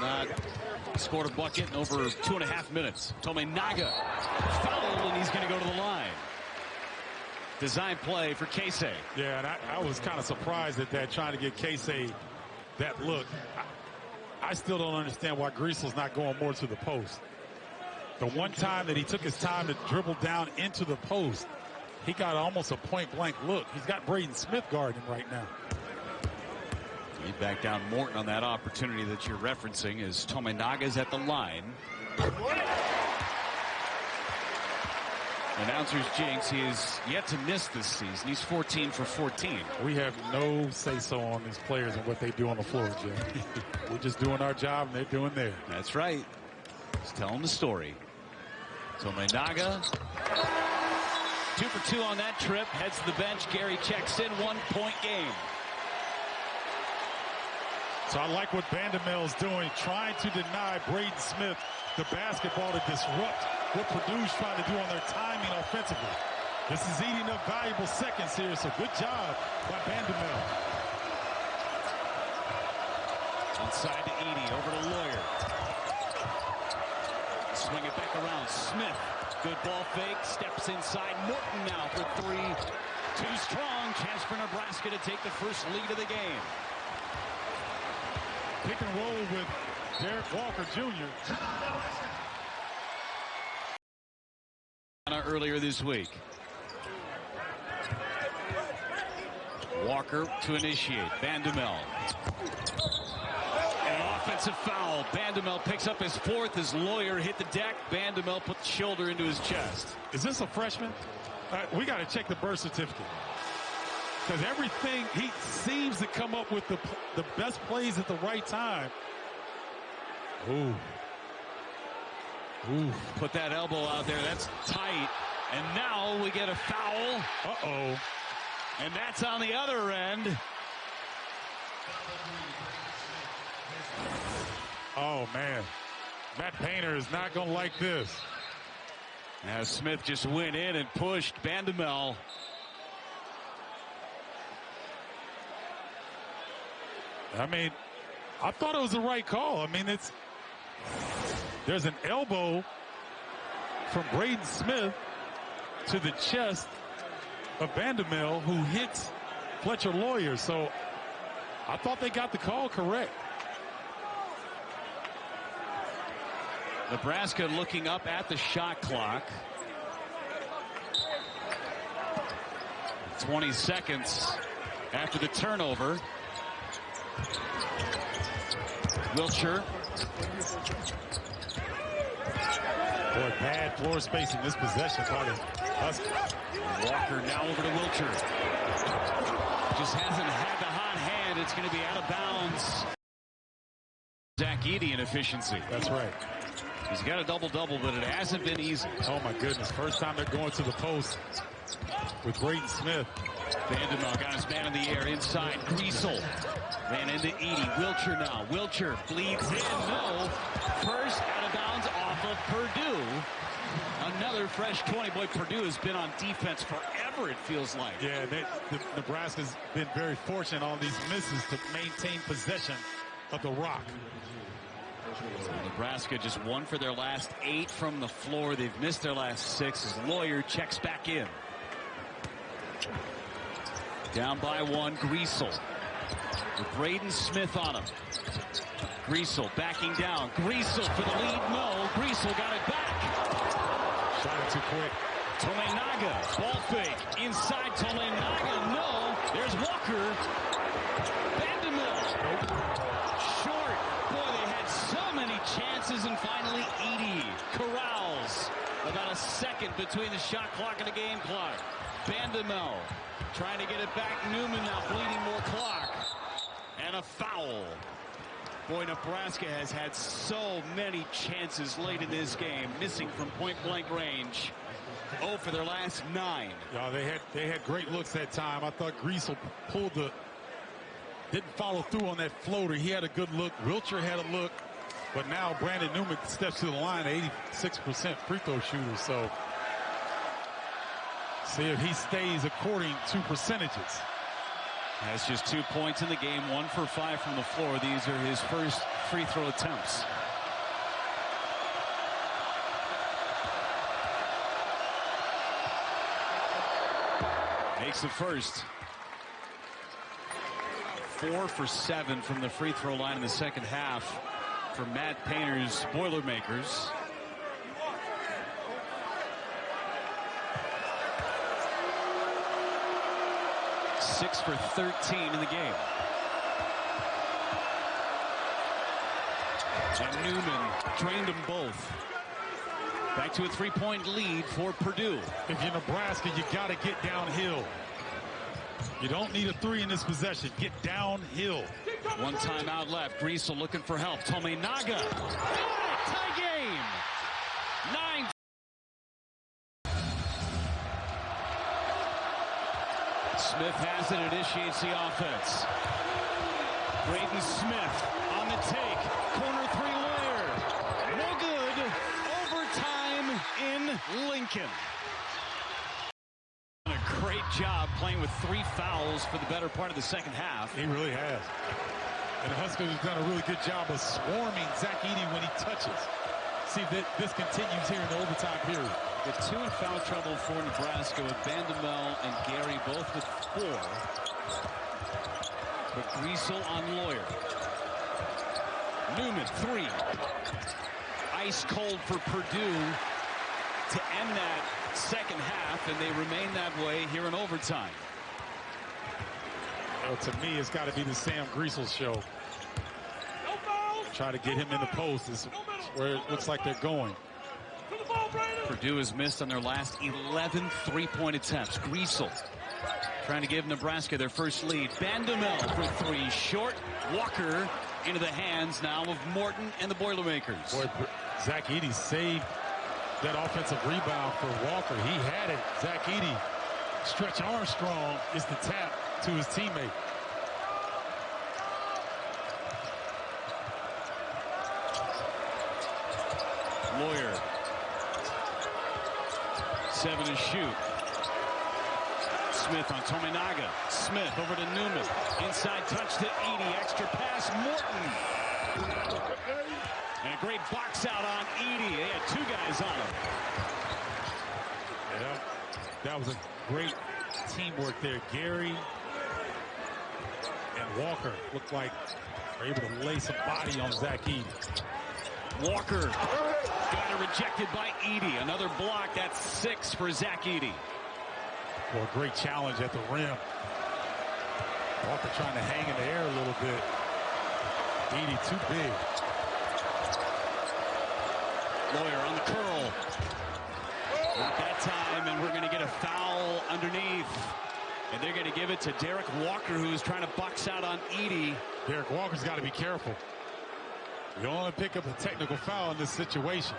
not scored a bucket in over 2.5 minutes. Tominaga fouled, and he's going to go to the line. Design play for Casey. Yeah, and I was kind of surprised at that, trying to get Casey that look. I still don't understand why Griesel's not going more to the post. The one time that he took his time to dribble down into the post, he got almost a point-blank look. He's got Braden Smith guarding him right now. He backed down Morton on that opportunity that you're referencing as Tominaga's at the line. Announcer's jinx. He is yet to miss this season. He's 14 for 14. We have no say-so on these players and what they do on the floor, Jim. We're just doing our job, and they're doing theirs. That's right. Just telling the story. Tominaga, 2 for 2 on that trip. Heads to the bench. Gary checks in. 1-point game. So I like what Vandermel's doing, trying to deny Braden Smith the basketball to disrupt what Purdue's trying to do on their timing offensively. This is eating up valuable seconds here, so good job by Vandermel. Inside to Edey, over to Lawyer. Swing it back around. Smith, good ball fake, steps inside. Morton now for 3. Too strong. Chance for Nebraska to take the first lead of the game. Pick and roll with Derek Walker Jr. Earlier this week. Walker to initiate. Vandemel. An offensive foul. Vandemel picks up his 4th as Lawyer hit the deck. Vandemel put the shoulder into his chest. Is this a freshman? We got to check the birth certificate. Because everything, he seems to come up with the best plays at the right time. Ooh. Ooh. Put that elbow out there. That's tight. And now we get a foul. Uh-oh. And that's on the other end. Oh, man. Matt Painter is not going to like this. Now Smith just went in and pushed Vandemel. I mean, I thought it was the right call. I mean, there's an elbow from Braden Smith to the chest of Vandemel, who hits Fletcher Lawyer. So I thought they got the call correct. Nebraska looking up at the shot clock. 20 seconds after the turnover. Wiltshire. Boy, bad floor spacing this possession by the Huskers. Walker now over to Wiltshire. Just hasn't had the hot hand. It's going to be out of bounds. Zach Edey in efficiency. That's right. He's got a double-double, but it hasn't been easy. Oh, my goodness. First time they're going to the post with Braden Smith. Vandemel got his man in the air inside. Griesel ran into Edey. Wiltshire now. Wiltshire bleeds in. No. First out of bounds off of Purdue. Another fresh 20. Boy, Purdue has been on defense forever, it feels like. Yeah, Nebraska's been very fortunate on these misses to maintain possession of the rock. So Nebraska just 1 for their last 8 from the floor. They've missed their last 6 as Lawyer checks back in. Down by 1, Griesel. With Braden Smith on him. Griesel backing down. Griesel for the lead. No. Griesel got it back. Shot it too quick. Tominaga. Ball fake. Inside Tominaga. No. There's Walker. Vandemel. Nope. Short. Boy, they had so many chances, and finally Edey corrals. About a second between the shot clock and the game clock. Vandemel trying to get it back. Newman now bleeding more clock. And a foul. Boy, Nebraska has had so many chances late in this game, missing from point-blank range. 0 for their last 9. Yeah, they had great looks that time. I thought Griesel didn't follow through on that floater. He had a good look. Wiltshire had a look. But now Brandon Newman steps to the line, 86% free throw shooter. So see if he stays according to percentages. Has just 2 points in the game, 1 for 5 from the floor. These are his first free throw attempts. Makes the first. 4 for 7 from the free throw line in the second half for Matt Painter's Boilermakers. Six for 13 in the game. And Newman drained them both. Back to a 3-point lead for Purdue. If you're Nebraska, you got to get downhill. You don't need a 3 in this possession. Get downhill. 1 timeout left. Griesel looking for help. Tominaga. Tie game. 9. Smith has it, initiates the offense. Braden Smith on the take. Corner 3 Lawyer. No good. Overtime in Lincoln. A great job playing with 3 fouls for the better part of the second half. He really has. And the Huskers have done a really good job of swarming Zach Edey when he touches. See that this continues here in the overtime period. The 2 in foul trouble for Nebraska with Vandemel and Gary both with 4. But Griesel on Lawyer. Newman 3. Ice cold for Purdue to end that second half, and they remain that way here in overtime. Well, to me, it's got to be the Sam Griesel show. Try to get him in the post is where it looks like they're going. Purdue has missed on their last 11 3-point attempts. Griesel trying to give Nebraska their first lead. Vandemel for 3 short. Walker into the hands now of Morton and the Boilermakers. Boy, Zach Edey saved that offensive rebound for Walker. He had it. Zach Edey, Stretch Armstrong is the tap to his teammate. Lawyer. 7 to shoot. Smith on Tominaga. Smith over to Newman. Inside touch to Edey. Extra pass. Morton. And a great box out on Edey. They had 2 guys on him. Yeah, that was a great teamwork there. Gary and Walker looked like they were able to lay some body on Zach Edey. Walker got it rejected by Edey. Another block. That's 6 for Zach Edey. Well, a great challenge at the rim. Walker trying to hang in the air a little bit. Edey too big. Lawyer on the curl. Not that time, and we're going to get a foul underneath. And they're going to give it to Derek Walker, who's trying to box out on Edey. Derek Walker's got to be careful. You don't want to pick up a technical foul in this situation.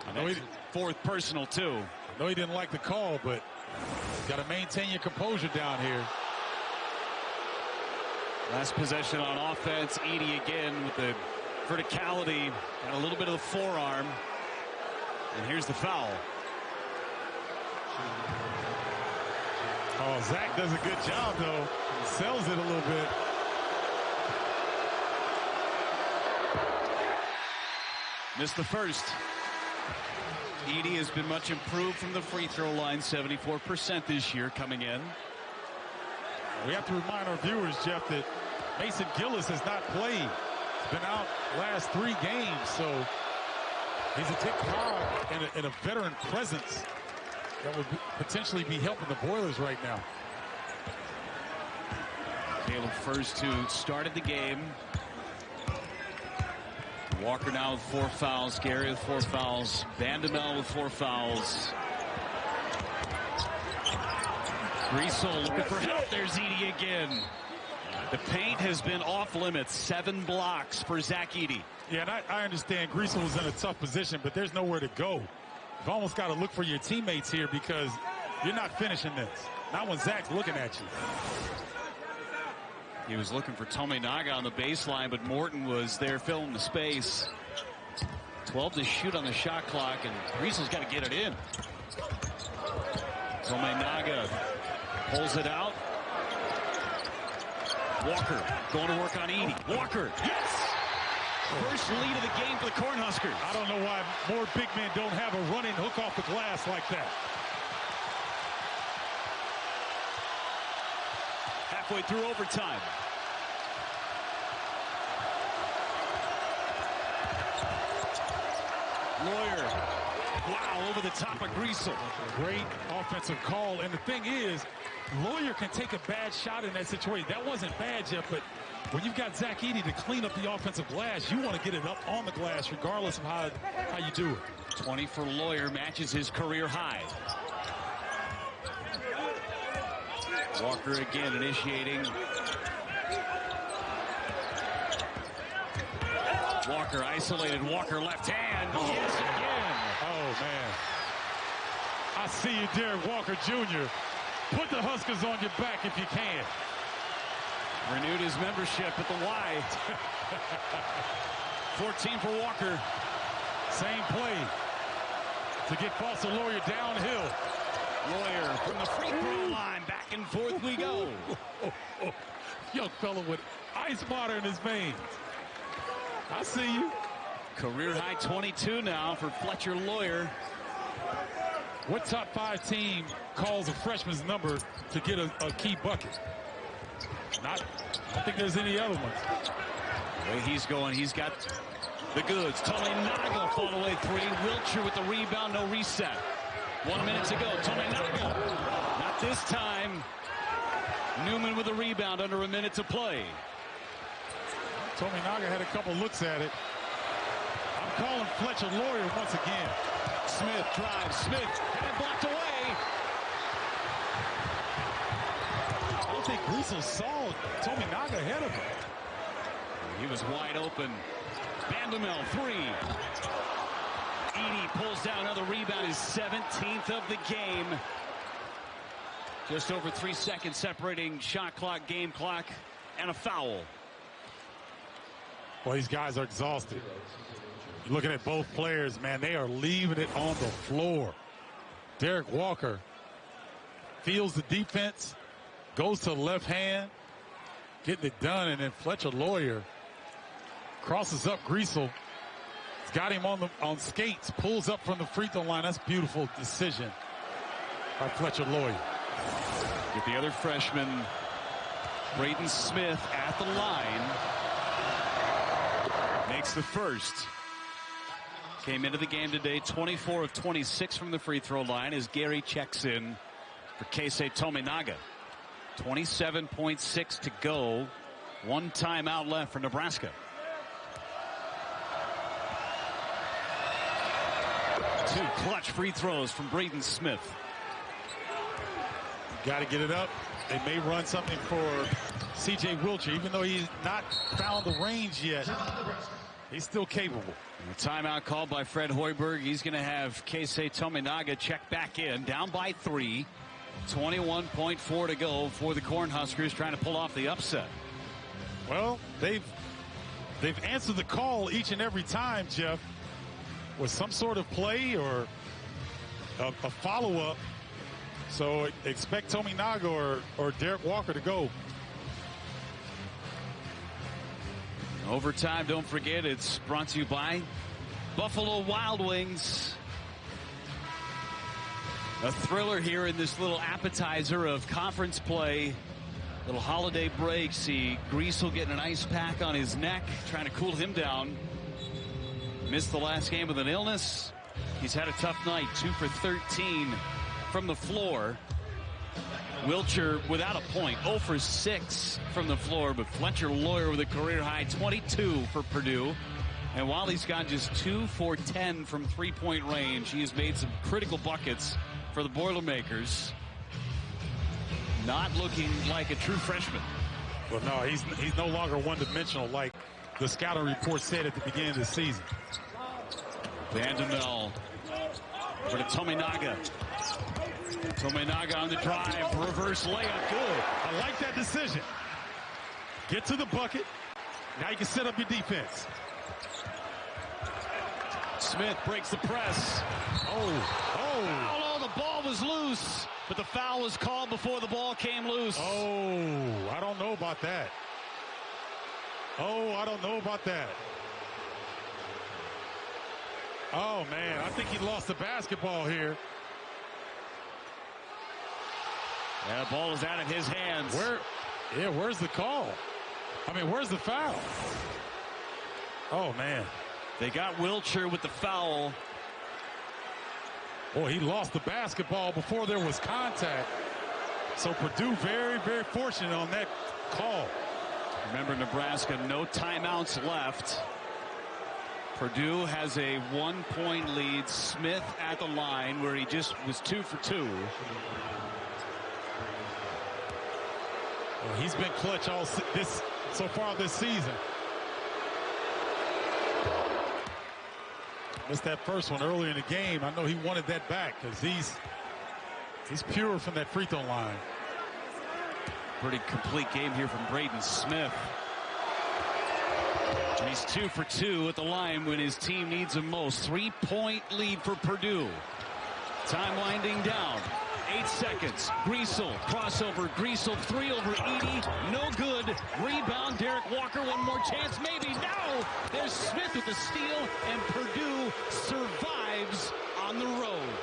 I know 4th personal, too. I know he didn't like the call, but got to maintain your composure down here. Last possession on offense. Edey again with the verticality and a little bit of the forearm. And here's the foul. Oh, Zach does a good job, though. He sells it a little bit. Missed the first. Edey has been much improved from the free throw line, 74% this year coming in. We have to remind our viewers, Jeff, that Mason Gillis has not played. He's been out last 3 games, so he's a big cog and a veteran presence that would potentially be helping the Boilers right now. Caleb First, who started the game. Walker now with 4 fouls. Gary with 4 fouls. Vandemel with 4 fouls. Griesel looking for help. There's Edey again. The paint has been off limits. 7 blocks for Zach Edey. Yeah, and I understand Griesel was in a tough position, but there's nowhere to go. You've almost got to look for your teammates here because you're not finishing this. Not when Zach's looking at you. He was looking for Tominaga on the baseline, but Morton was there filling the space. 12 to shoot on the shot clock, and Griesel's got to get it in. Tominaga pulls it out. Walker going to work on Edey. Walker, yes! First lead of the game for the Cornhuskers. I don't know why more big men don't have a running hook off the glass like that. Halfway through overtime. Lawyer. Wow, over the top of Griesel. Great offensive call. And the thing is, Lawyer can take a bad shot in that situation. That wasn't bad, Jeff, but when you've got Zach Edey to clean up the offensive glass, you want to get it up on the glass regardless of how you do it. 20 for Lawyer, matches his career high. Walker again initiating. Walker isolated. Walker left hand. Yes, again. Oh, man. I see you, Derek Walker Jr. Put the Huskers on your back if you can. Renewed his membership at the Y. 14 for Walker. Same play to get Foster Lawyer downhill. Lawyer from the free throw line. Back and forth we go. Young fellow with ice water in his veins. I see you. Career high 22 now for Fletcher Lawyer. What top 5 team calls a freshman's number to get a key bucket? I don't think there's any other ones. The way he's going, he's got the goods. Tominaga fall away 3. Wiltshire with the rebound, no reset. 1 minute to go. Tominaga. Not this time. Newman with a rebound under a minute to play. Tominaga had a couple looks at it. I'm calling Fletcher Lawyer once again. Smith drives. Smith had it blocked away. I don't think Griesel saw Tominaga ahead of him. He was wide open. Bandemel 3. Edey pulls down another rebound, his 17th of the game. Just over 3 seconds separating shot clock, game clock, and a foul. Well, these guys are exhausted. You're looking at both players, man. They are leaving it on the floor. Derek Walker feels the defense, goes to the left hand, getting it done, and then Fletcher Lawyer crosses up Griesel. He's got him on skates, pulls up from the free throw line. That's a beautiful decision by Fletcher Lawyer. Get the other freshman, Braden Smith, at the line. Makes the first. Came into the game today 24 of 26 from the free throw line as Gary checks in for Keisei Tominaga. 27.6 to go. 1 timeout left for Nebraska. Two clutch free throws from Braden Smith. Got to get it up. They may run something for C.J. Wiltshire, even though he's not found the range yet. He's still capable. A timeout called by Fred Hoiberg. He's going to have Keisei Tominaga check back in. Down by 3. 21.4 to go for the Cornhuskers, trying to pull off the upset. Well, they've answered the call each and every time, Jeff, with some sort of play or a follow-up. So expect Tominaga or Derek Walker to go. Overtime, don't forget, it's brought to you by Buffalo Wild Wings. A thriller here in this little appetizer of conference play. Little holiday break. See Griesel getting an ice pack on his neck, trying to cool him down. Missed the last game with an illness. He's had a tough night, 2 for 13 from the floor. Wiltshire without a point, 0 for 6 from the floor, but Fletcher Lawyer with a career high 22 for Purdue. And while he's gone just 2 for 10 from three-point range, he has made some critical buckets for the Boilermakers. Not looking like a true freshman. Well, no, he's no longer one-dimensional like the scouting report said at the beginning of the season. Bandemel for the Tominaga. Tominaga on the drive, reverse layup, good. I like that decision. Get to the bucket. Now you can set up your defense. Smith breaks the press. Oh, the ball was loose, but the foul was called before the ball came loose. Oh, I don't know about that. Oh, I don't know about that. Oh, man, I think he lost the basketball here. That ball is out of his hands. Where's the call? I mean, where's the foul? Oh, man. They got Wilcher with the foul. Boy, he lost the basketball before there was contact. So Purdue very, very fortunate on that call. Remember, Nebraska, no timeouts left. Purdue has a 1-point lead. Smith at the line where he just was 2 for 2. Well, he's been clutch so far this season. Missed that first one earlier in the game. I know he wanted that back because he's pure from that free throw line. Pretty complete game here from Braden Smith. And he's 2 for 2 at the line when his team needs him most. 3-point lead for Purdue. Time winding down. 8 seconds. Griesel, crossover. Griesel, 3 over Edey. No good. Rebound. Derek Walker, one more chance. Maybe. No! There's Smith with the steal, and Purdue survives on the road.